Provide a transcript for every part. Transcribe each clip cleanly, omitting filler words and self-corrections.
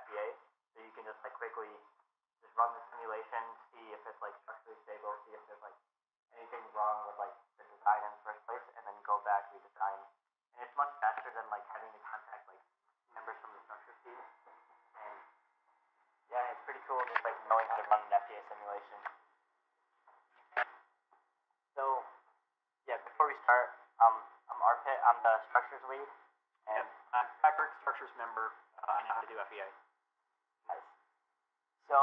FEA, so you can just like quickly just run the simulation, see if it's like structurally stable, see if there's like anything wrong with like the design in the first place, and then go back, redesign. And it's much faster than like having to contact like members from the structure team. And yeah, it's pretty cool just like knowing how to run an FEA simulation. So yeah, before we start, I'm Arpit, I'm the structures lead. And I'm Patrick, structures member. I know how to do FEA. Nice. So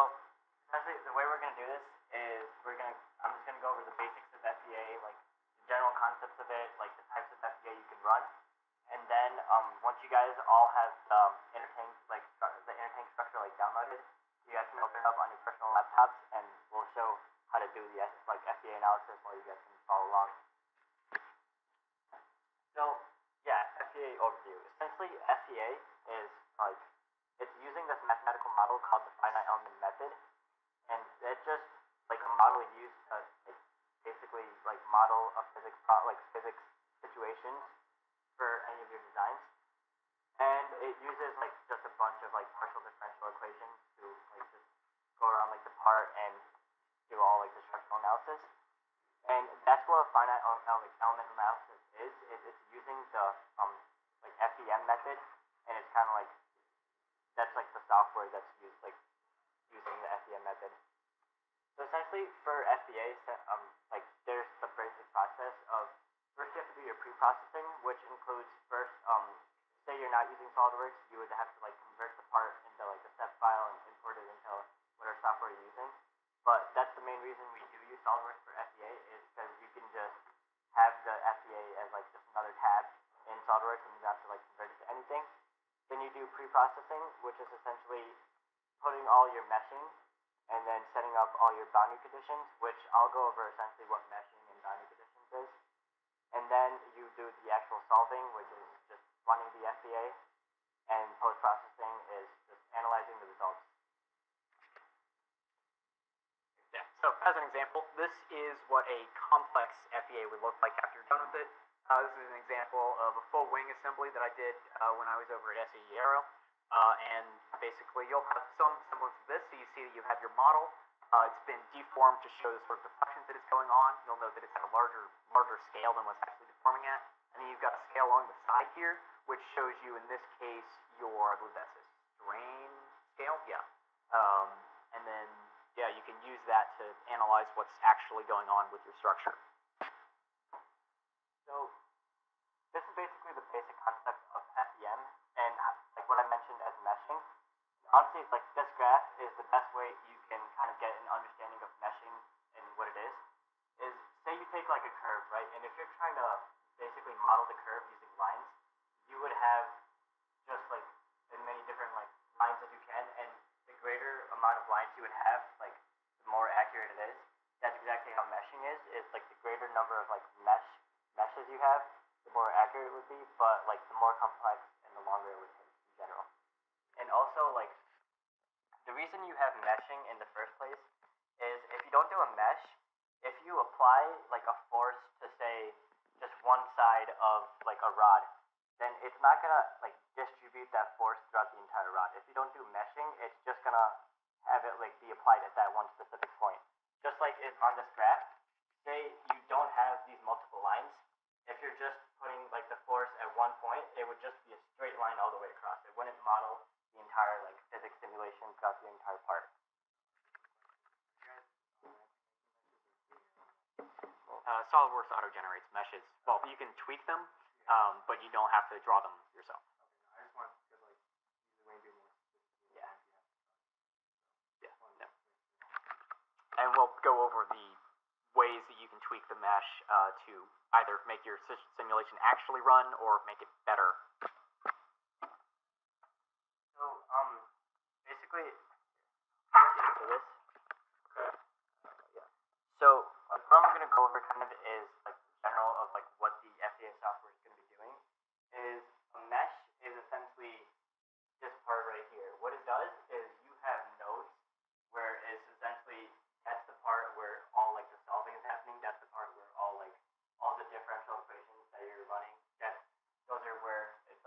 essentially the way we're gonna do this is I'm just gonna go over the basics of FEA, like the general concepts of it, like the types of FEA you can run. And then once you guys all have the intertank structure like downloaded, you guys can open it up on your personal laptops, and we'll show how to do the like FEA analysis while you guys can follow along. So yeah, FEA overview. Essentially, FEA is like it's using this mathematical model called the finite element method, and it's just like a model used to like, basically like model a physics situations for any of your designs. And it uses like just a bunch of like partial differential equations to like just go around like the part and do all like the structural analysis. And that's what a finite element analysis is. It's using the like FEM method, and it's kind of like that's like the software that's used like using the FEM method. So essentially for FEA, like there's the basic process of first you have to do your pre-processing, which includes first say you're not using SolidWorks, you would have to like convert the part into like a step file and import it into whatever software you're using. But that's the main reason we do use SolidWorks for FEA, is because you can just have the FEA as like just another tab in SolidWorks, and you don't have to like convert it to anything. Then you do pre-processing, which is essentially putting all your meshing and then setting up all your boundary conditions, which I'll go over essentially what meshing and boundary conditions is. And then you do the actual solving, which is just running the FEA, and post-processing is just analyzing the results. Yeah, so as an example, this is what a complex FEA would look like after you're done with it. This is an example of a full wing assembly that I did when I was over at SAE Aero. And basically you'll have some semblance of this, so you see that you have your model. It's been deformed to show the sort of deflections that is going on. You'll note that it's at a larger scale than what's actually deforming at. And then you've got a scale along the side here, which shows you, in this case, I believe that's a strain scale, yeah. And then, yeah, you can use that to analyze what's actually going on with your structure. So this is basically the basic concept of FEM, and like what I mentioned as meshing. Honestly, like this graph is the best way you can kind of get an understanding of meshing and what it is say you take like a curve, right? And if you're trying to basically model the curve using lines, you would have just like as many different like lines as you can, and the greater amount of lines you would have, like the more accurate it is. That's exactly how meshing is like the greater number of like meshes you have, the more accurate it would be, but like the more complex and the longer it would take in general. And also, like, the reason you have meshing in the first place is if you don't do a mesh, if you apply like a force to say just one side of like a rod, then it's not gonna like distribute that force throughout the entire rod. If you don't do meshing, it's just gonna have it like be applied at that one specific point. Just like if on this graph, say you don't have these multiple lines, if you're just putting like the force at one point, it would just be a straight line all the way across. It wouldn't model the entire like physics simulation throughout the entire part. SolidWorks auto-generates meshes. Well, you can tweak them, but you don't have to draw them yourself. I just want to like use the way to be more specific. Yeah. No. And we'll go over the ways that you can tweak the mesh to either make your simulation actually run or make it better. So basically for this, so what I'm gonna go over kind of is like general of like what the FEA software is gonna be doing. Is a mesh is essentially this part right here. What it does is you have nodes where it's essentially that's the part where all like the solving is happening. That's the part where all the differential equations that you're running. Those are where it's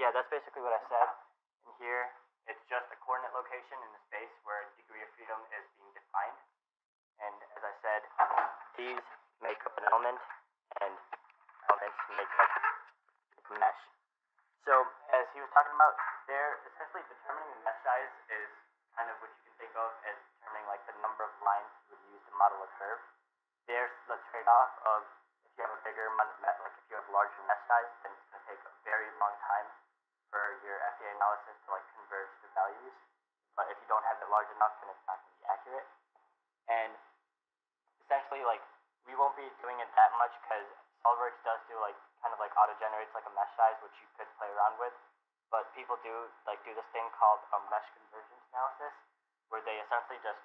yeah, that's basically what I said. And here, it's just a coordinate location in the space where degree of freedom is being defined. And as I said, these make up an element, and elements make up a mesh. So as he was talking about, there essentially determining the mesh size is kind of what you can think of as determining like the number of lines you would use to model a curve. There's the trade-off of if you have a bigger amount of mesh, like if you have a larger mesh size, then it's going to take a very long time for your FEA analysis to like converge to values. But if you don't have it large enough, then it's not going to be accurate. And essentially, like we won't be doing it that much because SolidWorks does do like kind of like auto-generates like a mesh size, which you could play around with. But people do this thing called mesh convergence analysis, where they essentially just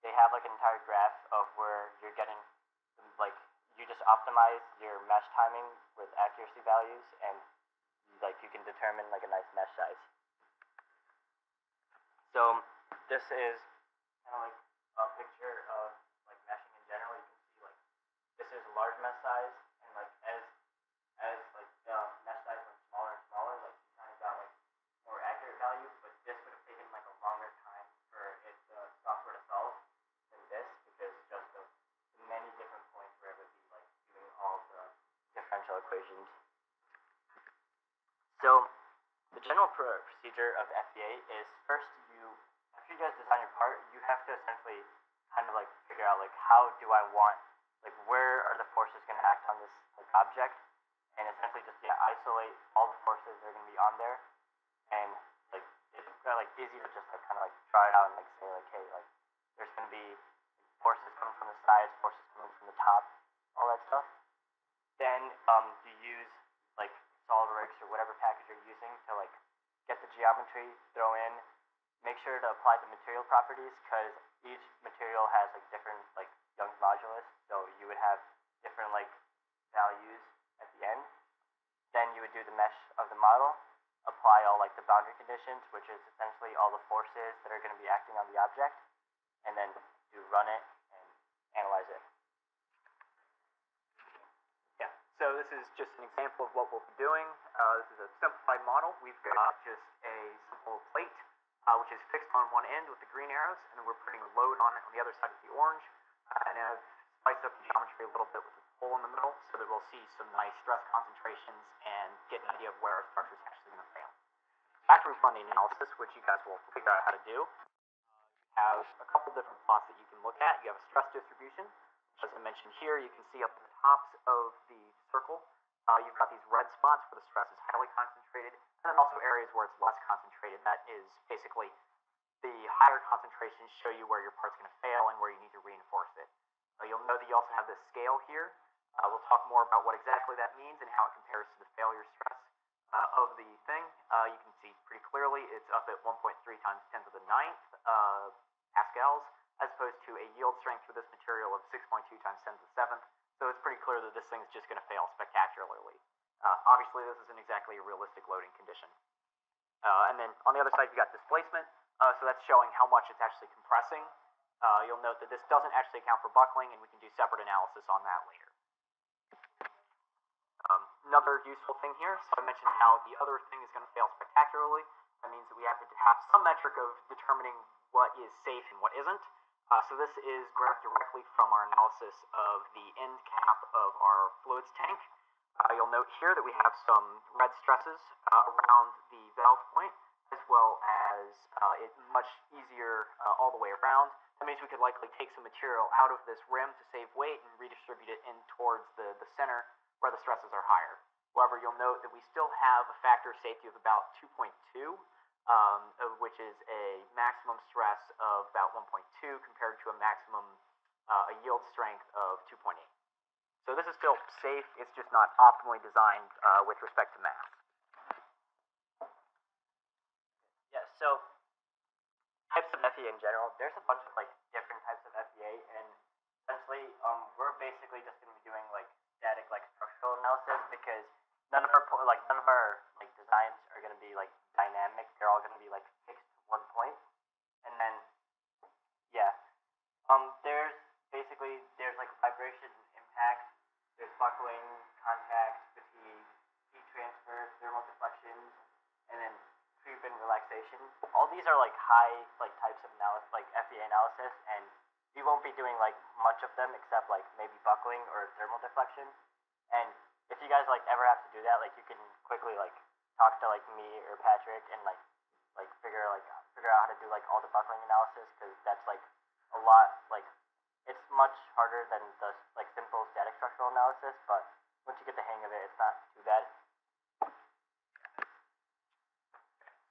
they have like an entire graph of where you're getting, like, you just optimize your mesh timing with accuracy values, and like you can determine like a nice mesh size. So this is kind of like a picture of like meshing in general. You can see like this is a large mesh size, and like as like the mesh size went smaller and smaller, like you kind of got like more accurate values. But this would have taken like a longer time for software to solve than this, because just of the many different points where it would be like doing all the differential equations. So the general procedure of FEA is first after you guys design your part, you have to essentially kind of like figure out like how do I want, like where are the forces going to act on this like object, and essentially just isolate all the forces that are going to be on there, and like it's like easy to just like kind of like try it out and like say like, hey, like there's going to be forces coming from the sides, forces coming from the top, all that stuff. Then you use like SolidWorks or whatever package you're using to like get the geometry, throw in, make sure to apply the material properties, because each material has like different like Young's modulus, so you would have different like values at the end. Then you would do the mesh of the model, apply all like the boundary conditions, which is essentially all the forces that are going to be acting on the object, and then run it and analyze it. Yeah, so this is just an example of what we'll be doing. This is a simplified model. We've got just a simple plate, which is fixed on one end with the green arrows, and then we're putting a load on it on the other side with the orange, and I've spiced up the geometry a little bit with a hole in the middle so that we'll see some nice stress concentrations and get an idea of where our structure is actually going to fail. After we've run the analysis, which you guys will figure out how to do, you have a couple different plots that you can look at. You have a stress distribution, which, as I mentioned here, you can see up at the tops of the circle. You've got these red spots where the stress is highly concentrated, and then also areas where it's less concentrated. That is basically the higher concentrations show you where your part's going to fail and where you need to reinforce it. You'll know that you also have this scale here. We'll talk more about what exactly that means and how it compares to the failure stress of the thing. You can see pretty clearly it's up at 1.3 times 10 to the 9th pascals, as opposed to a yield strength for this material of 6.2 times 10 to the 7th. So it's pretty clear that this thing's just going to fail spectacularly. Obviously, this isn't exactly a realistic loading condition. And then on the other side, you got displacement. So that's showing how much it's actually compressing. You'll note that this doesn't actually account for buckling, and we can do separate analysis on that later. Another useful thing here, so I mentioned how the other thing is going to fail spectacularly. That means that we have to have some metric of determining what is safe and what isn't. So this is grabbed directly from our analysis of the end cap of our fluids tank. You'll note here that we have some red stresses around the valve point, as well as it's much easier all the way around. That means we could likely take some material out of this rim to save weight and redistribute it in towards the center where the stresses are higher. However, you'll note that we still have a factor of safety of about 2.2, which is a maximum stress of about 1.2 compared to a maximum a yield strength of 2.8. So this is still safe, it's just not optimally designed with respect to mass. Yeah, so types of FEA in general, there's a bunch of like different types of FEA, and essentially we're basically just going to be doing like static like structural analysis, because none of our designs are going to be like dynamic. They're all going to be like fixed to one point. And then there's like vibration and impact, there's buckling, contact, fatigue, heat transfer, thermal deflections, relaxation. All these are like high like types of analysis, like FEA analysis, and we won't be doing like much of them except like maybe buckling or thermal deflection. And if you guys like ever have to do that, like you can quickly like talk to like me or Patrick and like figure out how to do like all the buckling analysis, because that's like a lot like it's much harder than the like simple static structural analysis, but once you get the hang of it, it's not too bad.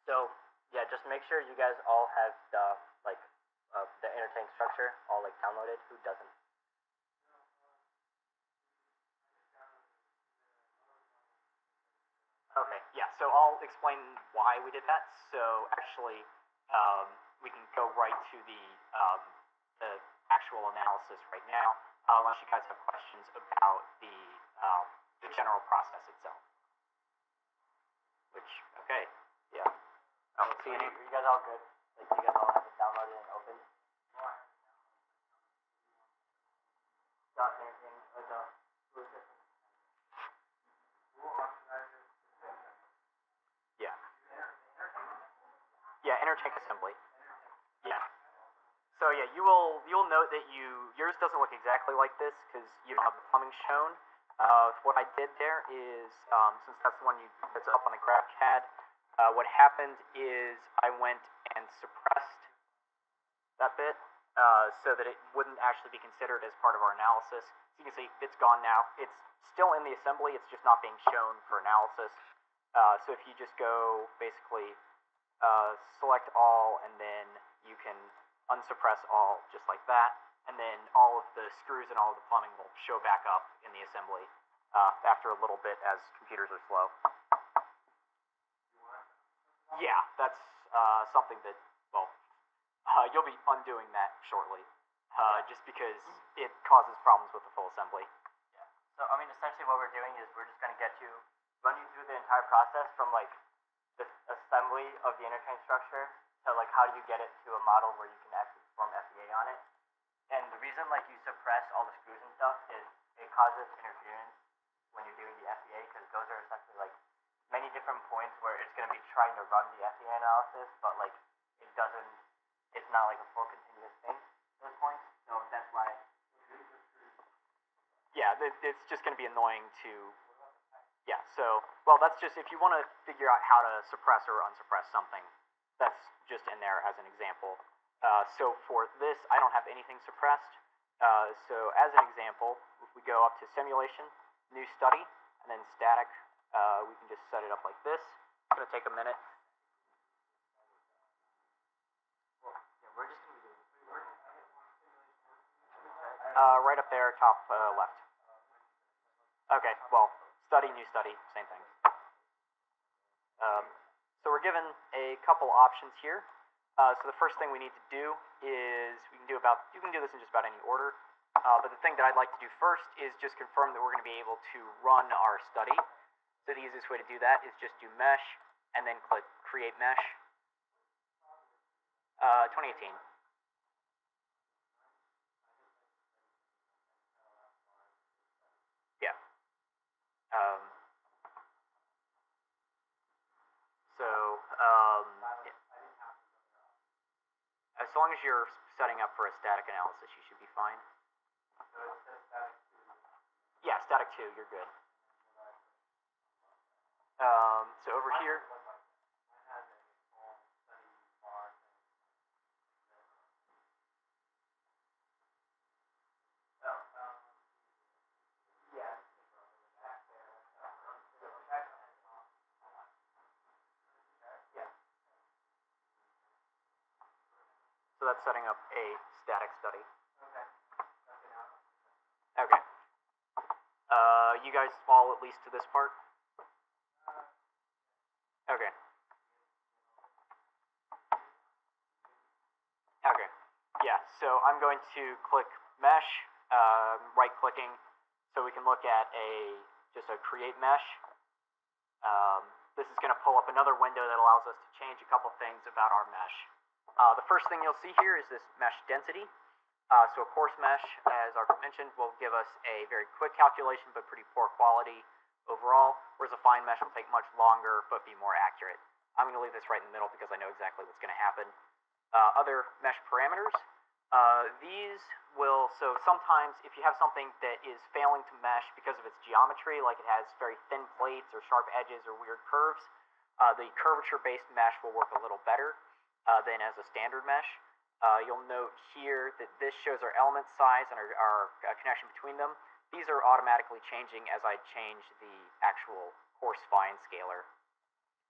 So yeah, just make sure you guys all have the intertank structure all like downloaded. Who doesn't? Okay, yeah, so I'll explain why we did that. So actually, we can go right to the actual analysis right now, unless you guys have questions about the general process itself. Which, okay, yeah. I don't see any. Are you guys all good? Like you guys all have it downloaded and open? Not anything like the blue system. Yeah. Yeah, intertank assembly. Yeah. So yeah, you'll note that yours doesn't look exactly like this because you don't have the plumbing shown. What I did there is, since that's the one that's up on the graph CAD, what happened is I went and suppressed that bit so that it wouldn't actually be considered as part of our analysis. So you can see it's gone now. It's still in the assembly, it's just not being shown for analysis. So if you just go basically select all, and then you can unsuppress all just like that, and then all of the screws and all of the plumbing will show back up in the assembly after a little bit as computers are slow. Yeah, that's something that, well, you'll be undoing that shortly, just because it causes problems with the full assembly. Yeah. So I mean, essentially what we're doing is we're just gonna run you through the entire process from like the assembly of the interchange structure to like how do you get it to a model where you can actually perform FEA on it. And the reason like you suppress all the screws and stuff is it causes interference when you're doing the FEA, because those are essentially like many different points where it's going to be trying to run the FEA analysis, but like it's not like a full continuous thing, those points. So that's why. Yeah, it's just going to be annoying to. Yeah, so, well, that's just, if you want to figure out how to suppress or unsuppress something, that's just in there as an example. So for this, I don't have anything suppressed. So as an example, if we go up to simulation, new study, and then static, we can just set it up like this. It's going to take a minute. Well, yeah, we're just going to be doing Right up there, top left. Okay, well, study, new study, same thing. So we're given a couple options here. So the first thing we need to do is you can do this in just about any order. But the thing that I'd like to do first is just confirm that we're going to be able to run our study. So the easiest way to do that is just do mesh and then click create mesh. 2018. Yeah. As long as you're setting up for a static analysis, you should be fine. Yeah, static 2, you're good. So over here. So that's setting up a static study. Okay. You guys follow at least to this part? Okay. Okay. Yeah, so I'm going to click mesh, right-clicking, so we can look at just a create mesh. This is going to pull up another window that allows us to change a couple things about our mesh. The first thing you'll see here is this mesh density. So a coarse mesh, as Art mentioned, will give us a very quick calculation but pretty poor quality overall, whereas a fine mesh will take much longer but be more accurate. I'm going to leave this right in the middle because I know exactly what's going to happen. Other mesh parameters. These will, so sometimes if you have something that is failing to mesh because of its geometry, like it has very thin plates or sharp edges or weird curves, the curvature-based mesh will work a little better than as a standard mesh. You'll note here that this shows our element size and our connection between them. These are automatically changing as I change the actual coarse fine scalar.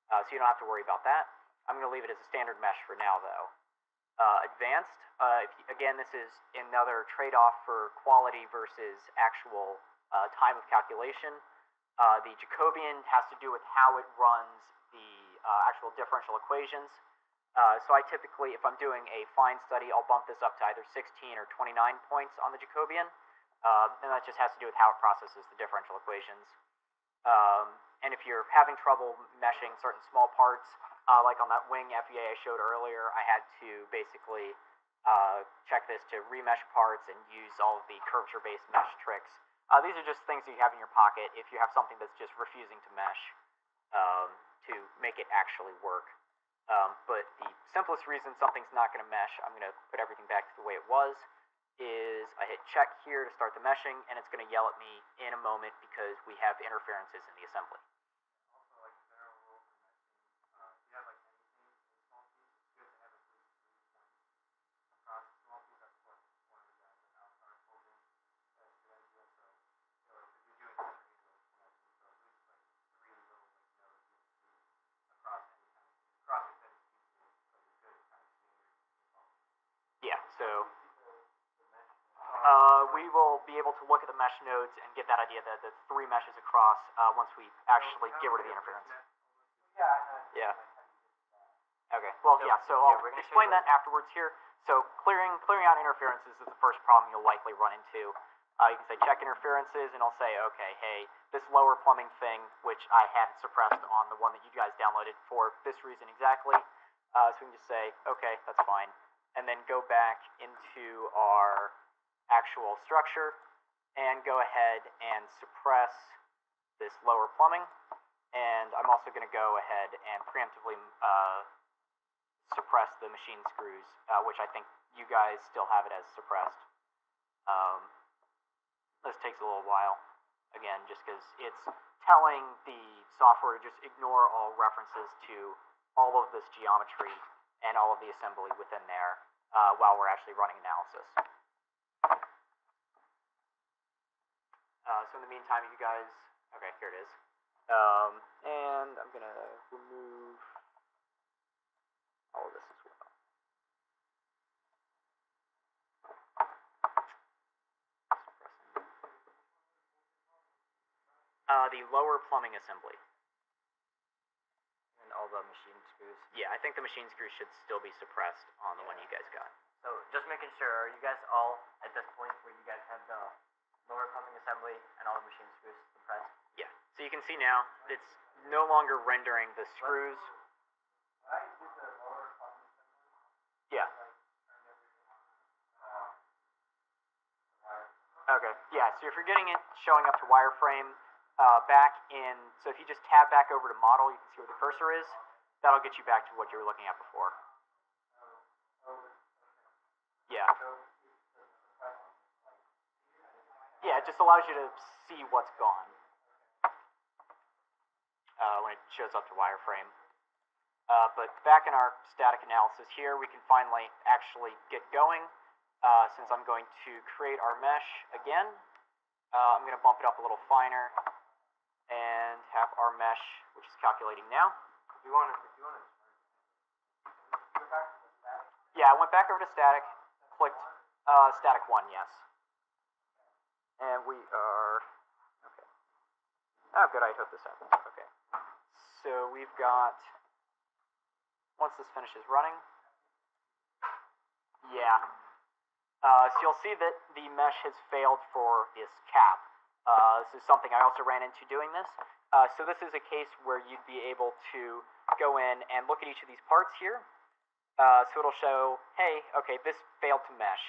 So you don't have to worry about that. I'm going to leave it as a standard mesh for now, though. Advanced, again, this is another trade-off for quality versus actual time of calculation. The Jacobian has to do with how it runs the actual differential equations. So I typically, if I'm doing a fine study, I'll bump this up to either 16 or 29 points on the Jacobian. And that just has to do with how it processes the differential equations. And if you're having trouble meshing certain small parts, like on that wing FEA I showed earlier, I had to basically check this to remesh parts and use all of the curvature-based mesh tricks. These are just things that you have in your pocket if you have something that's just refusing to mesh to make it actually work. But the simplest reason something's not going to mesh, I'm going to put everything back to the way it was, is I hit check here to start the meshing, and it's going to yell at me in a moment because we have interferences in the assembly. Also, like general rule for meshing, if you have like anything in small piece, it's good to have at least 3 points across the small piece. That's what one of the guys at Alpha told me. That's a good idea. So like if you're doing different meshing, so at least like 3 little like nodes you can see across any kind of across your fence piece, so it's good kind of standard. Yeah, so we will be able to look at the mesh nodes and get that idea that the 3 meshes across once we actually get rid of the interference. Yeah. Okay. Well, yeah. So I'll explain that afterwards here. So clearing out interferences is the first problem you'll likely run into. You can say check interferences, and I'll say, okay, hey, this lower plumbing thing, which I had suppressed on the one that you guys downloaded for this reason exactly. So we can just say, okay, that's fine, and then go back into our actual structure and go ahead and suppress this lower plumbing. And I'm also going to go ahead and preemptively suppress the machine screws, which I think you guys still have it as suppressed. This takes a little while, again, just because it's telling the software to just ignore all references to all of this geometry and all of the assembly within there while we're actually running analysis. So in the meantime, you guys, okay, here it is. And I'm going to remove all of this as well. The lower plumbing assembly. And all the machine screws. Yeah, I think the machine screws should still be suppressed on the one you guys got. So just making sure, are you guys all at this point where you guys have the lower plumbing assembly and all the machine screws suppressed? Yeah. So you can see now, it's no longer rendering the screws. Yeah. Okay. Yeah, so if you're getting it showing up to wireframe, back in, so if you just tab back over to model, you can see where the cursor is. That'll get you back to what you were looking at before. Yeah. Yeah, it just allows you to see what's gone when it shows up to wireframe. But back in our static analysis here, we can finally actually get going. Since I'm going to create our mesh again, I'm going to bump it up a little finer and have our mesh, which is calculating now. If you want to go back to the static. Yeah, I went back over to static, clicked static 1, yes. And we are, okay. Oh, good, I hope this happens. Okay. So we've got, once this finishes running, yeah. So you'll see that the mesh has failed for this cap. This is something I also ran into doing this. So this is a case where you'd be able to go in and look at each of these parts here. So it'll show, hey, okay, this failed to mesh,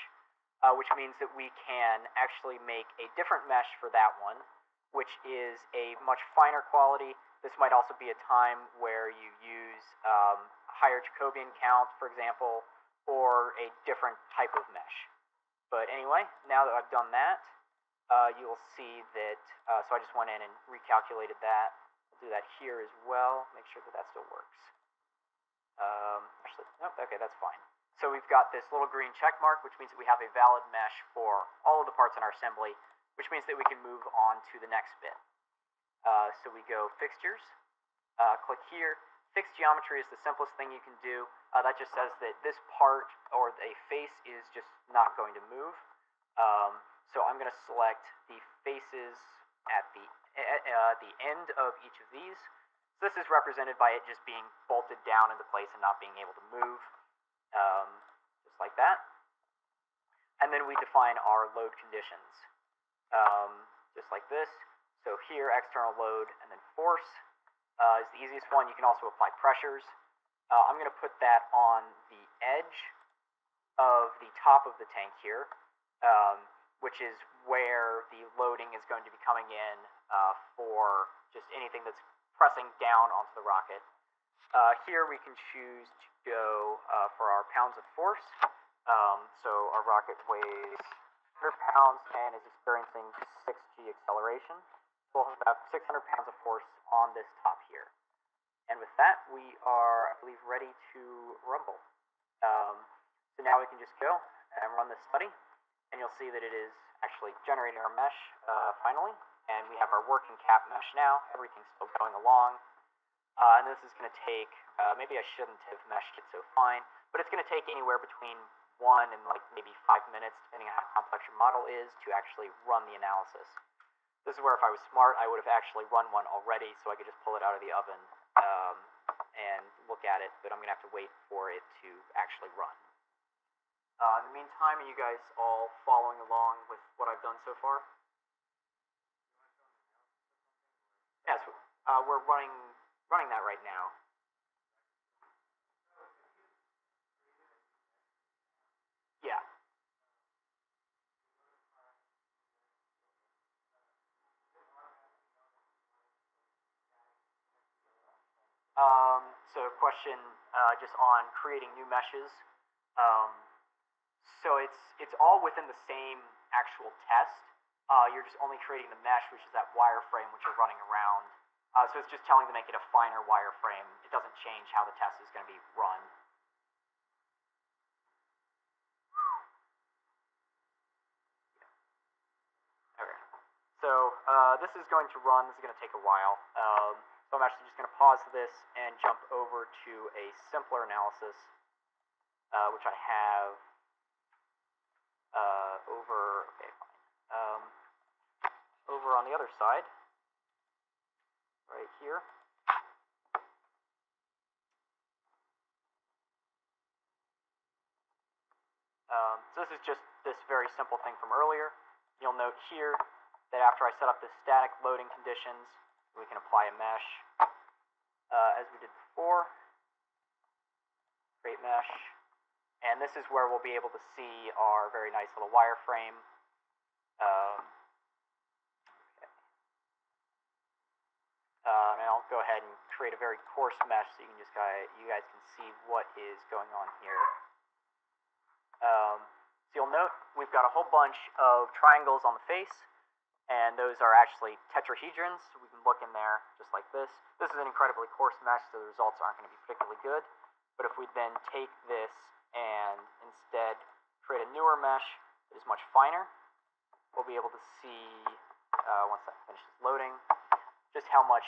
which means that we can actually make a different mesh for that one, which is a much finer quality. This might also be a time where you use higher Jacobian count, for example, or a different type of mesh. But anyway, now that I've done that, you'll see that, so I just went in and recalculated that. I'll do that here as well, make sure that that still works. Actually, nope, okay, that's fine. So we've got this little green check mark, which means that we have a valid mesh for all of the parts in our assembly, which means that we can move on to the next bit. So we go fixtures, click here. Fixed geometry is the simplest thing you can do. That just says that this part or a face is just not going to move. So I'm going to select the faces at the end of each of these. So this is represented by it just being bolted down into place and not being able to move, just like that. And then we define our load conditions, just like this. So here, external load and then force is the easiest one. You can also apply pressures. I'm going to put that on the edge of the top of the tank here, which is where the loading is going to be coming in for just anything that's pressing down onto the rocket. Here we can choose to go for our pounds of force. So our rocket weighs 100 pounds and is experiencing 6g acceleration. So we'll have about 600 pounds of force on this top here. And with that, we are, I believe, ready to rumble. So now we can just go and run this study, and you'll see that it is actually generating our mesh finally. And we have our working cap mesh now. Everything's still going along. And this is going to take, maybe I shouldn't have meshed it so fine, but it's going to take anywhere between 1 and like maybe 5 minutes, depending on how complex your model is, to actually run the analysis. This is where if I was smart, I would have actually run one already, so I could just pull it out of the oven and look at it, but I'm going to have to wait for it to actually run. In the meantime, are you guys all following along with what I've done so far? Yes, we're running that right now. Yeah. So question just on creating new meshes. So it's all within the same actual test. You're just only creating the mesh, which is that wireframe which you're running around. So it's just telling to make it a finer wireframe. It doesn't change how the test is going to be run. Okay. So this is going to run. This is going to take a while. So I'm actually just going to pause this and jump over to a simpler analysis, which I have over on the other side, right here. So this is just this very simple thing from earlier. You'll note here that after I set up the static loading conditions, we can apply a mesh as we did before. Create mesh. And this is where we'll be able to see our very nice little wireframe. And I'll go ahead and create a very coarse mesh so you guys can see what is going on here. So you'll note we've got a whole bunch of triangles on the face, and those are actually tetrahedrons. So we can look in there just like this. This is an incredibly coarse mesh, so the results aren't going to be particularly good. But if we then take this and instead create a newer mesh that is much finer, we'll be able to see, once that finishes loading, just how much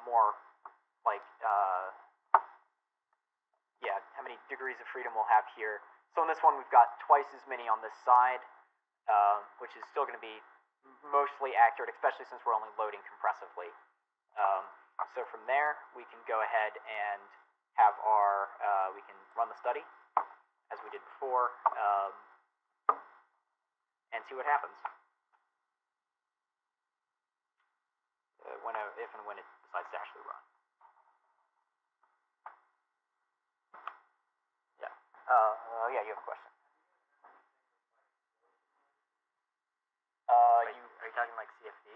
more, like, how many degrees of freedom we'll have here. So in this one, we've got twice as many on this side, which is still going to be mostly accurate, especially since we're only loading compressively. So from there, we can go ahead and have our, we can run the study, as we did before, and see what happens. If and when it decides to actually run. Yeah. Yeah, you have a question. Are you talking like CFD?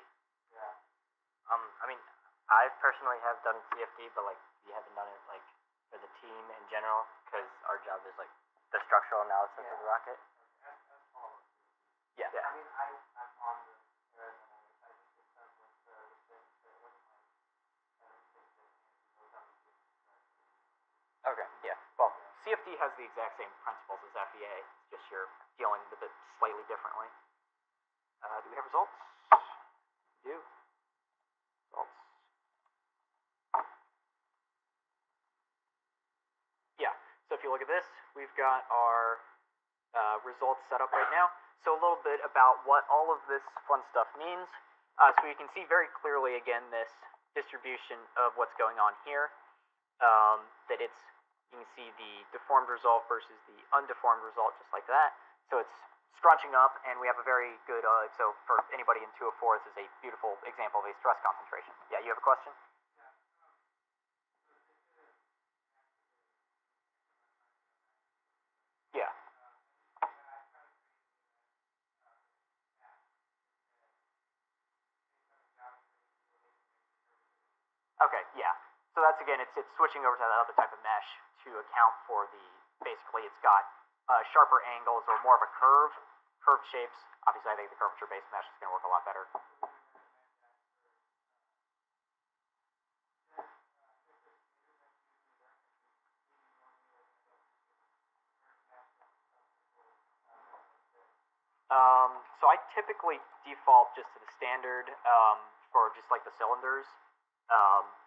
Yeah. I mean, I personally have done CFD, but like we haven't done it like for the team in general because our job is like the structural analysis of the rocket. As all of Yeah. I mean, I'm on the aerodynamics. I just did some with the things that it wasn't like everything that goes on the Okay. Yeah. Well, CFD has the exact same principles as FEA. It's just you're dealing with it slightly differently. Do we have results? We do. Results. Yeah. So if you look at this, we've got our results set up right now. So a little bit about what all of this fun stuff means. So you can see very clearly again this distribution of what's going on here. That you can see the deformed result versus the undeformed result just like that. So it's scrunching up, and we have a very good, so for anybody in 204, this is a beautiful example of a stress concentration. Yeah, you have a question? Yeah. Okay, yeah. So that's again, it's switching over to that other type of mesh to account for basically it's got sharper angles or more of a curved shapes. Obviously, I think the curvature-based mesh is going to work a lot better. So I typically default just to the standard for just like the cylinders.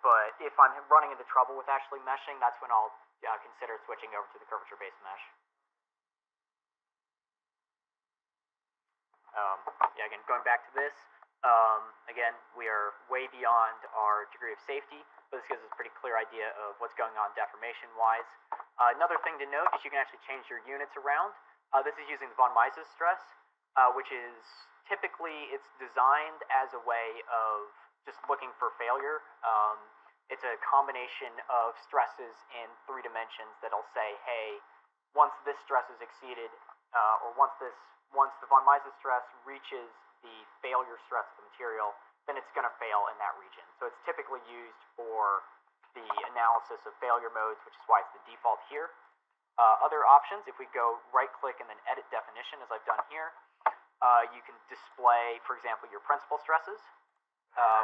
But if I'm running into trouble with actually meshing, that's when I'll consider switching over to the curvature-based mesh. Yeah, again, going back to this, again, we are way beyond our degree of safety, but this gives us a pretty clear idea of what's going on deformation-wise. Another thing to note is you can actually change your units around. This is using the von Mises stress, which is typically, it's designed as a way of just looking for failure. It's a combination of stresses in 3 dimensions that'll say, hey, once this stress is exceeded, or once the von Mises stress reaches the failure stress of the material, then it's going to fail in that region. So it's typically used for the analysis of failure modes, which is why it's the default here. Other options, if we go right-click and then edit definition, as I've done here, you can display, for example, your principal stresses,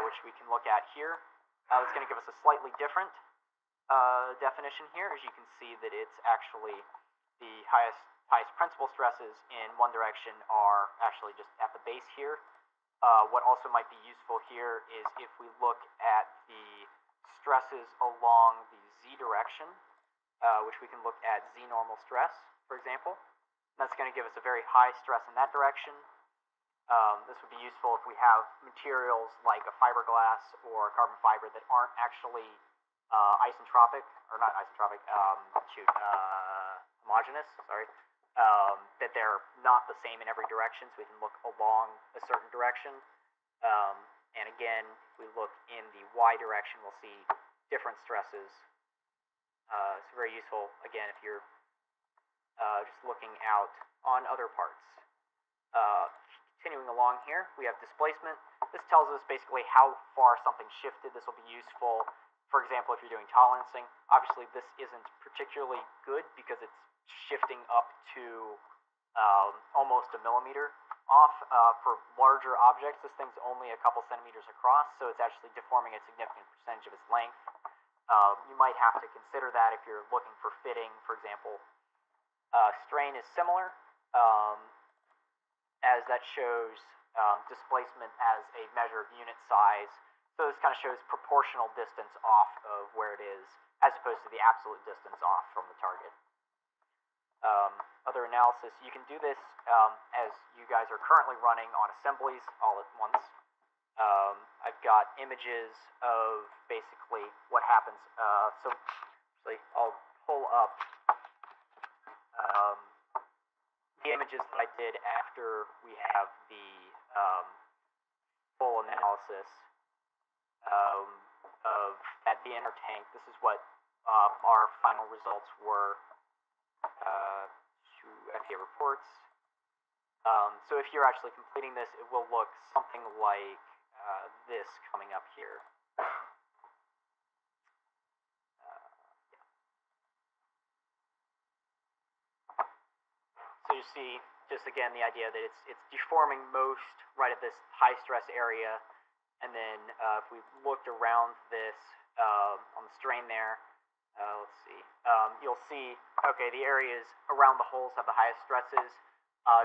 which we can look at here. It's going to give us a slightly different definition here. As you can see that it's actually the highest principal stresses in one direction are actually just at the base here. What also might be useful here is if we look at the stresses along the z direction, which we can look at z normal stress, for example. That's going to give us a very high stress in that direction. This would be useful if we have materials like a fiberglass or carbon fiber that aren't actually isentropic, or not isentropic, homogeneous, sorry, that they're not the same in every direction, so we can look along a certain direction. And again, if we look in the y direction, we'll see different stresses. It's very useful, again, if you're just looking out on other parts. Continuing along here, we have displacement. This tells us basically how far something shifted. This will be useful, for example, if you're doing tolerancing. Obviously, this isn't particularly good because it's shifting up to almost a millimeter off. For larger objects, this thing's only a couple centimeters across, so it's actually deforming a significant percentage of its length. You might have to consider that if you're looking for fitting, for example. Strain is similar, as that shows displacement as a measure of unit size. So this kind of shows proportional distance off of where it is, as opposed to the absolute distance off from the target. Other analysis, you can do this as you guys are currently running on assemblies all at once. I've got images of basically what happens. So actually, I'll pull up the images that I did after we have the full analysis of that the inner tank. This is what our final results were to FEA reports. So if you're actually completing this, it will look something like this coming up here. So you see, just again, the idea that it's deforming most right at this high stress area, and then if we looked around this on the strain there, let's see, you'll see, okay, the areas around the holes have the highest stresses.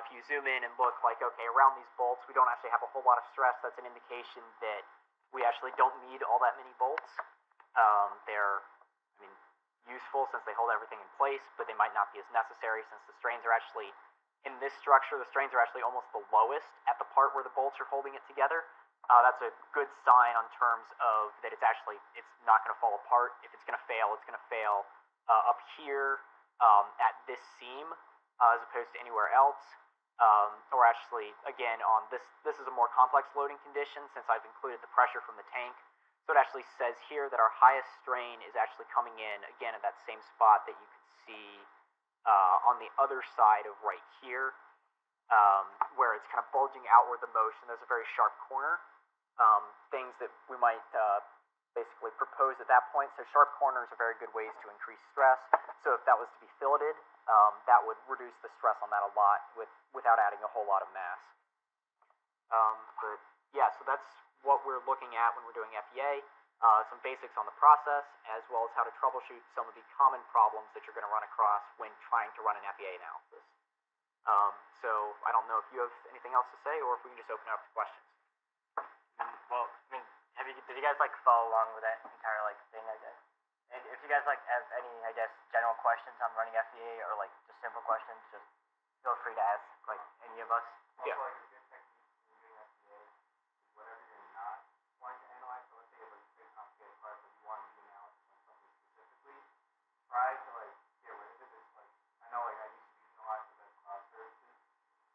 If you zoom in and look, like, okay, around these bolts, we don't actually have a whole lot of stress. That's an indication that we actually don't need all that many bolts. They're, I mean, useful since they hold everything in place, but they might not be as necessary since the strains are actually, in this structure, the strains are actually almost the lowest at the part where the bolts are holding it together. That's a good sign on terms of that it's not going to fall apart. If it's going to fail, it's going to fail up here at this seam as opposed to anywhere else. Or actually, again, on this is a more complex loading condition since I've included the pressure from the tank. So it actually says here that our highest strain is actually coming in, again, at that same spot that you can see on the other side of right here, where it's kind of bulging outward the most, and there's a very sharp corner. Things that we might basically propose at that point. So sharp corners are very good ways to increase stress. So if that was to be filleted, that would reduce the stress on that a lot without adding a whole lot of mass. But yeah, so that's what we're looking at when we're doing FEA. Some basics on the process, as well as how to troubleshoot some of the common problems that you're going to run across when trying to run an FEA analysis. So I don't know if you have anything else to say, or if we can just open it up to questions. Well, I mean, did you guys like follow along with that entire like thing, I guess? And if you guys like have any, I guess, general questions on running FEA or like just simple questions, just feel free to ask like any of us. Yeah. Also, like a good technique when you're doing FEA is whatever you're not wanting to analyze. So let's say you have like a big complicated part, but you want to do analysis on something specifically. Try to like get rid of it. It's like I know like I used to use a lot for the cloud services,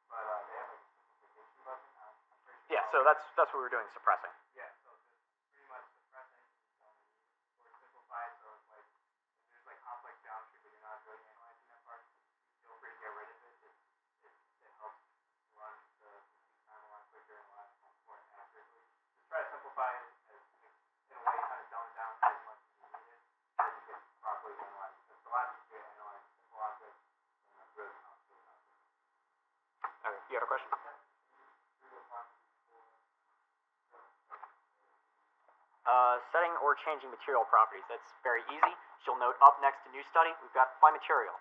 but they have like a simplification button. I'm pretty sure. Yeah, so that's what we're doing, suppressing. Yeah, so just pretty much suppress anything you don't need or simplify it. So it's like if there's like complex geometry but you're not really analyzing that part, feel free to get rid of it. It helps run the complete time a lot quicker and a lot more accurately. Just try to simplify it as in a way kind of dumb it down as much as you need it so you can properly analyze it. Because it's a lot easier to analyze simple objects than a really complicated object. Okay, you have a question? Setting or changing material properties. That's very easy. You'll note up next to new study, we've got apply material.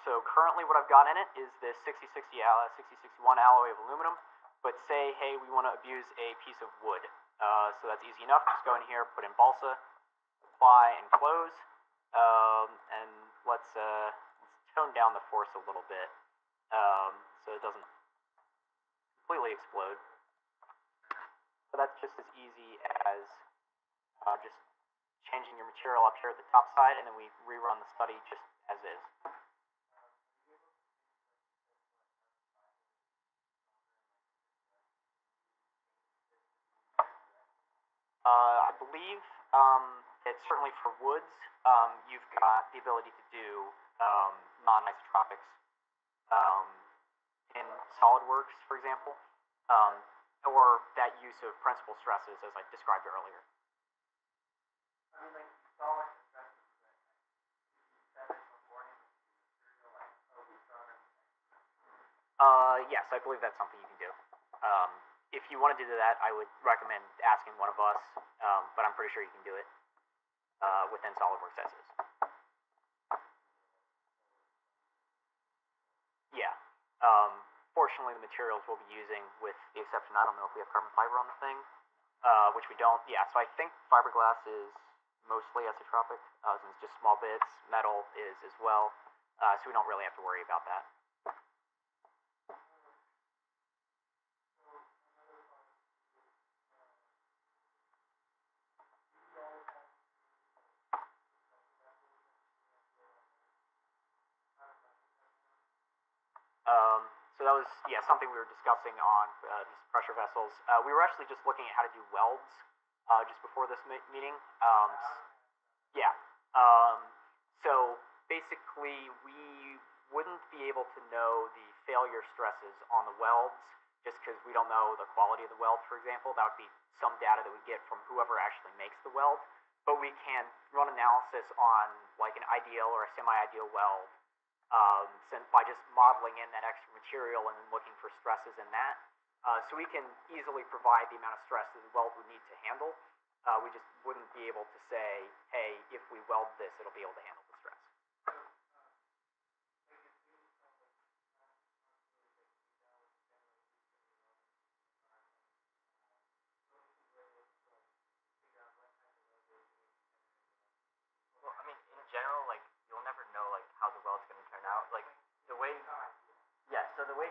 So currently what I've got in it is this 6061 alloy of aluminum, but say, hey, we want to abuse a piece of wood. So that's easy enough. Just go in here, put in balsa, apply and close, and let's tone down the force a little bit so it doesn't completely explode. So that's just as easy as just changing your material up here at the top side, and then we rerun the study just as is. I believe that certainly for woods, you've got the ability to do non-isotropics in SolidWorks, for example, or that use of principal stresses as I described earlier. I mean, like solid stresses that you set it beforehand with the material, like Yes, I believe that's something you can do. If you wanted to do that, I would recommend asking one of us, but I'm pretty sure you can do it within SolidWorks as is. Yeah. Fortunately, the materials we'll be using, with the exception, I don't know if we have carbon fiber on the thing, which we don't. Yeah, so I think fiberglass is mostly isotropic, since it's just small bits. Metal is as well, so we don't really have to worry about that. So that was, yeah, something we were discussing on these pressure vessels. We were actually just looking at how to do welds just before this meeting. Yeah. So basically, we wouldn't be able to know the failure stresses on the welds just because we don't know the quality of the weld, for example. That would be some data that we get from whoever actually makes the weld. But we can run analysis on like an ideal or a semi-ideal weld by just modeling in that extra material and then looking for stresses in that. So we can easily provide the amount of stress that the weld would need to handle. We just wouldn't be able to say, hey, if we weld this, it'll be able to handle the stress. Well, I mean, in general, like you'll never know like how the weld's gonna turn out. Like the way, yeah. So the way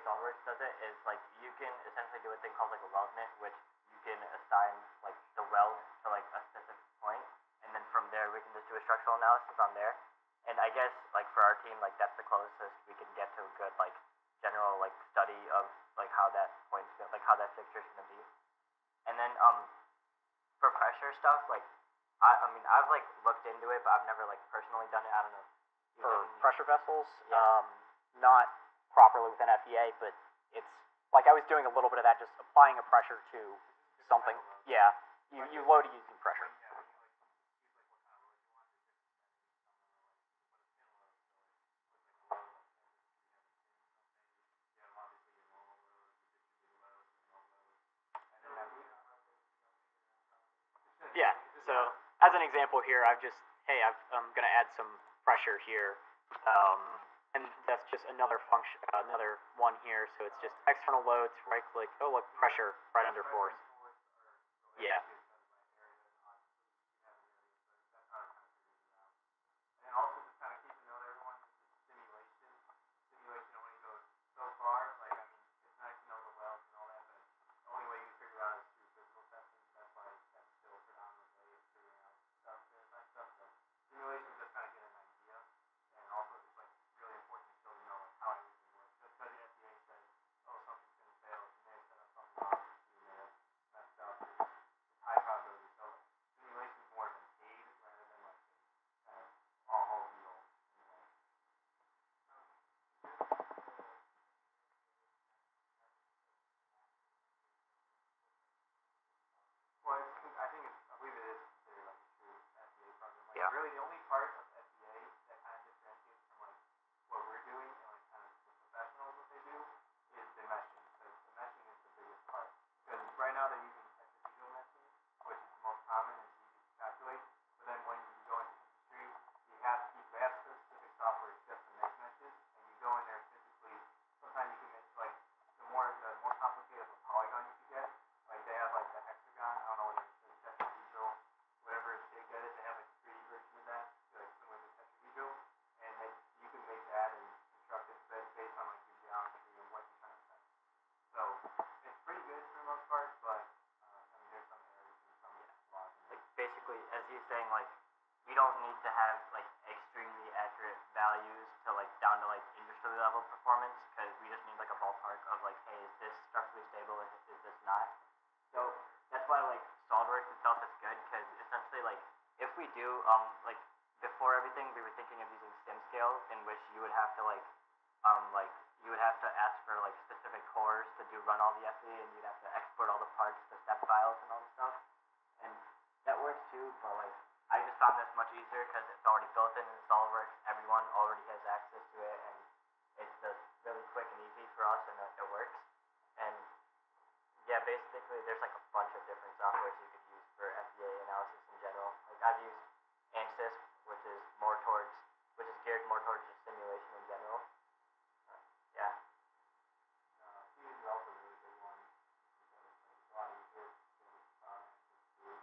SolidWorks does it is like you can essentially do a thing called like a weldment, which you can assign like the weld to like a specific point, and then from there we can just do a structural analysis on there. And I guess like for our team, like that's the closest we can get to a good like general like study of like how that point's gonna, like how that fixture's gonna be. And then for pressure stuff, like I mean I've like looked into it, but I've never like personally done it. I don't know. For pressure vessels, Yeah. not properly within FEA, but it's like I was doing a little bit of that, just applying a pressure to something. Yeah, you load it using pressure. Yeah. So as an example here, I'm going to add some pressure here, and that's just another function, another one here. So it's just external loads, right click. Oh look, pressure right under force. Yeah. And also just kind of keep a note, everyone, simulation. Simulation only goes so far. Like, I mean, it's nice to know the welds and all that, but the only way you can figure out is through physical testing. That's why that's still predominantly way of figuring out stuff, that stuff. So simulation just kind of get an idea, and also it's like really important still to know like how everything works. Just because the FDA says, oh, something's gonna fail, you may have set up something wrong, you may have messed up. It's high probability. So simulation is more of an aid rather than like kind of all be all. Well, I think I believe it is considered like a true FDA program. Like, Yeah. really, the only part of FDA that kind of differentiates from like what we're doing and like kind of the professionals what they do is the meshing. Because the meshing is the biggest part. Because right now they're using tetrahedral meshing, which is the most common and it's easy to calculate. But then when you go into industry, they have specific software just to make meshes, and you go in there physically. Sometimes you can make like the more complicated of a polygon you can get. Like they have like the hexagon, I don't know what it's tetrahedral, whatever shape that is, they have like a 3D version of that, like similar to tetrahedral, and you can make that and construct it based on like your geometry and what you're trying to set. So it's pretty good for the most part, but I mean there's some errors and some flaws in it. Like basically, as he's saying, like we don't need to have like extremely accurate values to like down to like industry level performance, because we just need like a ballpark of like, hey, is this structurally stable and is this not? So that's why like SolidWorks itself is good, because essentially like if we do like before everything we were thinking of using sim scale, in which you would have to like you would have to ask for like specific cores to run all the FE, and you'd have to export all the parts to step files and all this stuff, and that works too, but like I just found this much easier because it's already built in SolidWorks. Everyone already has access to it, and it's just really quick and easy for us, and it works. And yeah, basically there's like a bunch of different softwares you could use for FEA analysis in general. Like I've used ANSYS, which is geared more towards just simulation in general. Yeah. These are also really big ones. It's a lot easier to get to.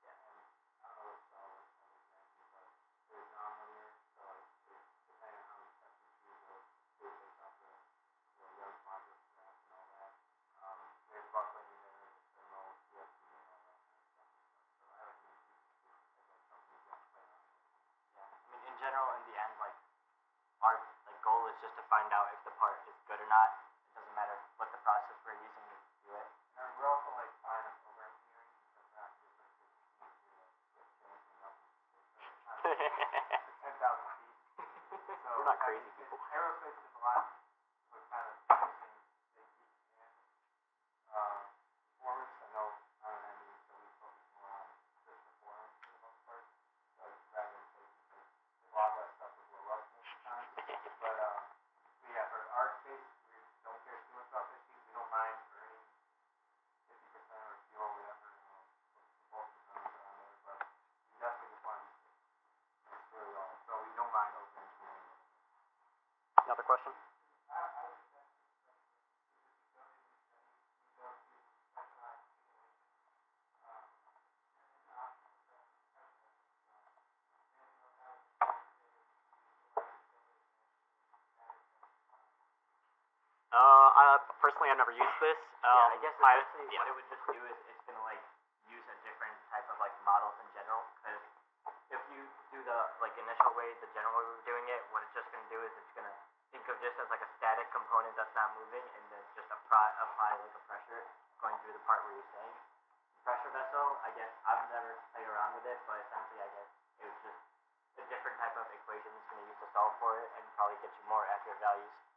Yeah. And I don't know what SolidWorks has exactly, but there's nonlinear, so like depending on how many steps you choose, it'll based off the Young module graph and all that. There's buckling in there, there's thermal, CFD, and all that kind of stuff. So I recommend you pick like something again personally, I've never used this. Yeah, I guess essentially yeah. what it would just do is it's gonna like use a different type of like models in general. Because if you do the like initial way, the general way we were doing it, what it's just gonna do is it's gonna think of just as like a static component that's not moving, and then just apply like a pressure going through the part where you're saying. Pressure vessel, I guess I've never played around with it, but essentially I guess it was just a different type of equation it's gonna use to solve for it, and probably get you more accurate values.